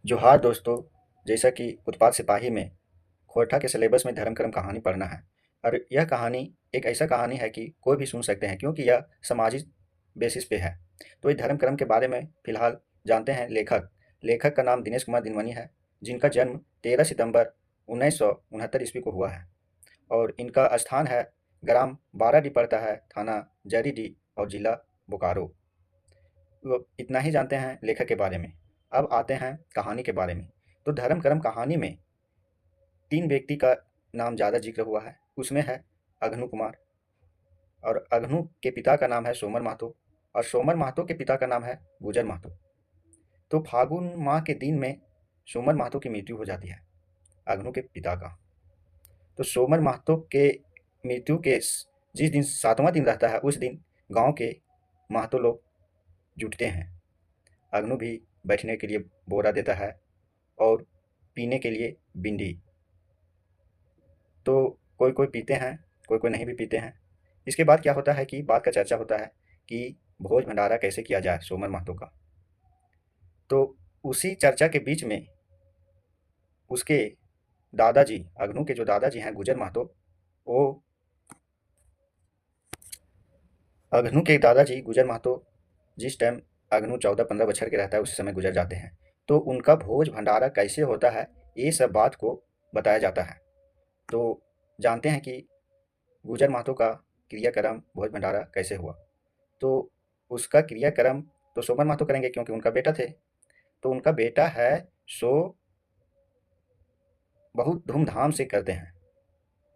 जोहार दोस्तों। जैसा कि उत्पाद सिपाही में खोरठा के सिलेबस में धर्म कर्म कहानी पढ़ना है। और यह कहानी एक ऐसा कहानी है कि कोई भी सुन सकते हैं, क्योंकि यह सामाजिक बेसिस पे है। तो इस धर्म कर्म के बारे में फिलहाल जानते हैं। लेखक का नाम दिनेश कुमार दिनमनी है, जिनका जन्म 13 सितंबर 1969 ईस्वी को हुआ है। और इनका स्थान है ग्राम बाराडी, पड़ता है थाना जरीडी और जिला बोकारो। वो इतना ही जानते हैं लेखक के बारे में। अब आते हैं कहानी के बारे में। तो धर्म कर्म कहानी में 3 व्यक्ति का नाम ज़्यादा ज़िक्र हुआ है। उसमें है अघनु कुमार, और अघनु के पिता का नाम है सोमर महतो, और सोमर महतो के पिता का नाम है गुजर महतो। तो फागुन माह के दिन में सोमर महतो की मृत्यु हो जाती है, अघनु के पिता का। तो सोमर महतो के मृत्यु के जिस दिन 7वां दिन रहता है, उस दिन गाँव के महतो लोग जुटते हैं। अघनु भी बैठने के लिए बोरा देता है और पीने के लिए बिंदी। तो कोई कोई पीते हैं, कोई कोई नहीं भी पीते हैं। इसके बाद क्या होता है कि बात का चर्चा होता है कि भोज भंडारा कैसे किया जाए सोमर महतो का। तो उसी चर्चा के बीच में उसके दादाजी, अघनु के जो दादाजी हैं गुजर महतो, वो अघनु के दादाजी गुजर महतो जिस टाइम अघनु 14-15 बछर के रहता है, उस समय गुजर जाते हैं। तो उनका भोज भंडारा कैसे होता है, ये सब बात को बताया जाता है। तो जानते हैं कि गुजर महतो का क्रियाक्रम भोज भंडारा कैसे हुआ। तो उसका क्रियाक्रम तो सोमन महतो करेंगे, क्योंकि उनका बेटा थे। तो उनका बेटा है, सो बहुत धूमधाम से करते हैं।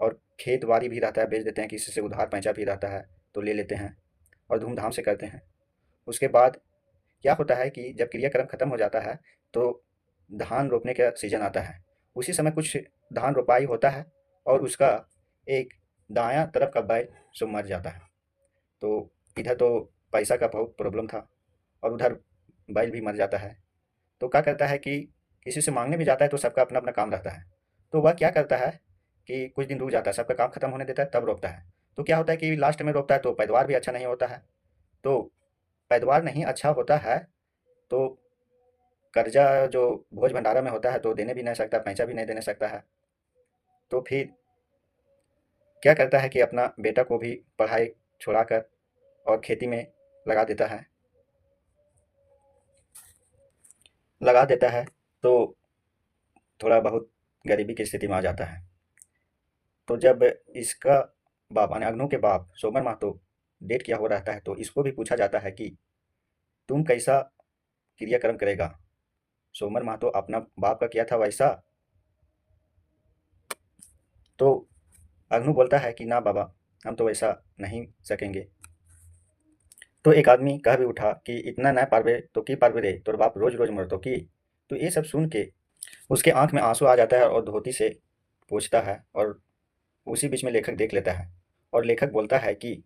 और खेत बाड़ी भी रहता है, बेच देते हैं, किसी से उधार पैंचा भी रहता है तो ले लेते हैं और धूमधाम से करते हैं। उसके बाद क्या होता है कि जब क्रियाक्रम खत्म हो जाता है, तो धान रोपने का सीजन आता है। उसी समय कुछ धान रोपाई होता है और उसका एक दायां तरफ का बैल सो मर जाता है। तो इधर तो पैसा का बहुत प्रॉब्लम था और उधर बैल भी मर जाता है। तो क्या करता है कि किसी से मांगने भी जाता है, तो सबका अपना अपना काम रहता है। तो वह क्या करता है कि कुछ दिन रुक जाता है, सबका काम खत्म होने देता है, तब रोपता है। तो क्या होता है कि लास्ट में रोपता है तो पैदावार भी अच्छा नहीं होता है। तो पैदावार नहीं अच्छा होता है, तो कर्जा जो भोज भंडारा में होता है तो देने भी नहीं सकता, पैसा भी नहीं देने सकता है। तो फिर क्या करता है कि अपना बेटा को भी पढ़ाई छुड़ाकर और खेती में लगा देता है लगा देता है। तो थोड़ा बहुत गरीबी की स्थिति में आ जाता है। तो जब इसका बाप यानी अग्नू के बाप सोमर महतो डेट किया हुआ रहता है, तो इसको भी पूछा जाता है कि तुम कैसा क्रियाक्रम करेगा। सोमर महतो अपना बाप का किया था वैसा। तो अग्नू बोलता है कि ना बाबा, हम तो वैसा नहीं सकेंगे। तो एक आदमी कह भी उठा कि इतना न पारबे तो की पारबे रे, तोर बाप रोज रोज मरतो की। तो ये सब सुन के उसके आंख में आंसू आ जाता है और धोती से पूछता है। और उसी बीच में लेखक देख लेता है और लेखक बोलता है कि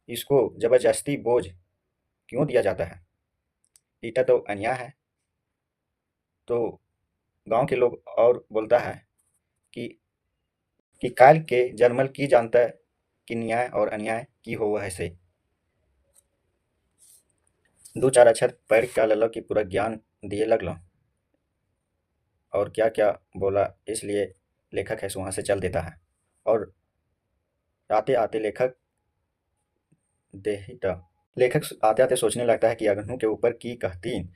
इसको जबरदस्ती बोझ क्यों दिया जाता है, ईटा तो अन्याय है। तो गांव के लोग और बोलता है कि काल के जन्मल की जानता है कि न्याय और अन्याय की हो है से। दो चार अक्षर पढ़ के ललो कि पूरा ज्ञान दिए लगलो, और क्या क्या बोला, इसलिए लेखक है सो वहाँ से चल देता है। और आते आते लेखक आते आते सोचने लगता है कि अगनू के ऊपर की कहतीन।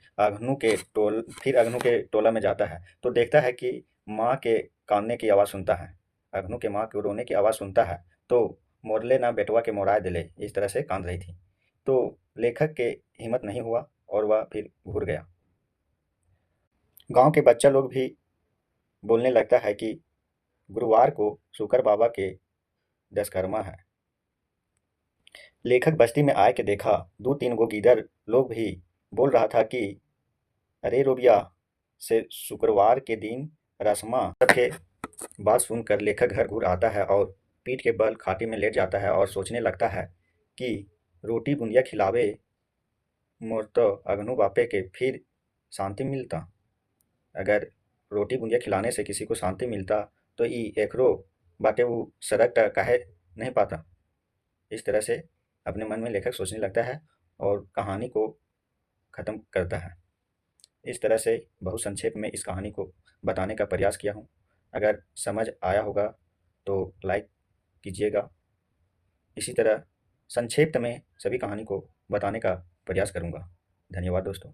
फिर अगनू के टोला में जाता है तो देखता है कि माँ के कानने की आवाज़ सुनता है। अगनू के माँ के रोने की आवाज़ सुनता है। तो मोरले ना बेटवा के मोराए दिले, इस तरह से कांद रही थी। तो लेखक के हिम्मत नहीं हुआ और वह फिर घूर गया। गांव के बच्चा लोग भी बोलने लगता है कि गुरुवार को शुकर बाबा के दशकर्मा है। लेखक बस्ती में आए के देखा, दो तीन गो गीदड़ लोग भी बोल रहा था कि अरे रोबिया से शुक्रवार के दिन रस्मा। सबके बात सुनकर लेखक घर घूर आता है और पीठ के बल खाटी में लेट जाता है और सोचने लगता है कि रोटी बुंदिया खिलावे मोर तो अगनू बापे के फिर शांति मिलता। अगर रोटी बुंदिया खिलाने से किसी को शांति मिलता, तो ई एकरो बाटे वो सड़क काहे नहीं पाता। इस तरह से अपने मन में लेखक सोचने लगता है और कहानी को ख़त्म करता है। इस तरह से बहुत संक्षेप में इस कहानी को बताने का प्रयास किया हूँ। अगर समझ आया होगा तो लाइक कीजिएगा। इसी तरह संक्षिप्त में सभी कहानी को बताने का प्रयास करूँगा। धन्यवाद दोस्तों।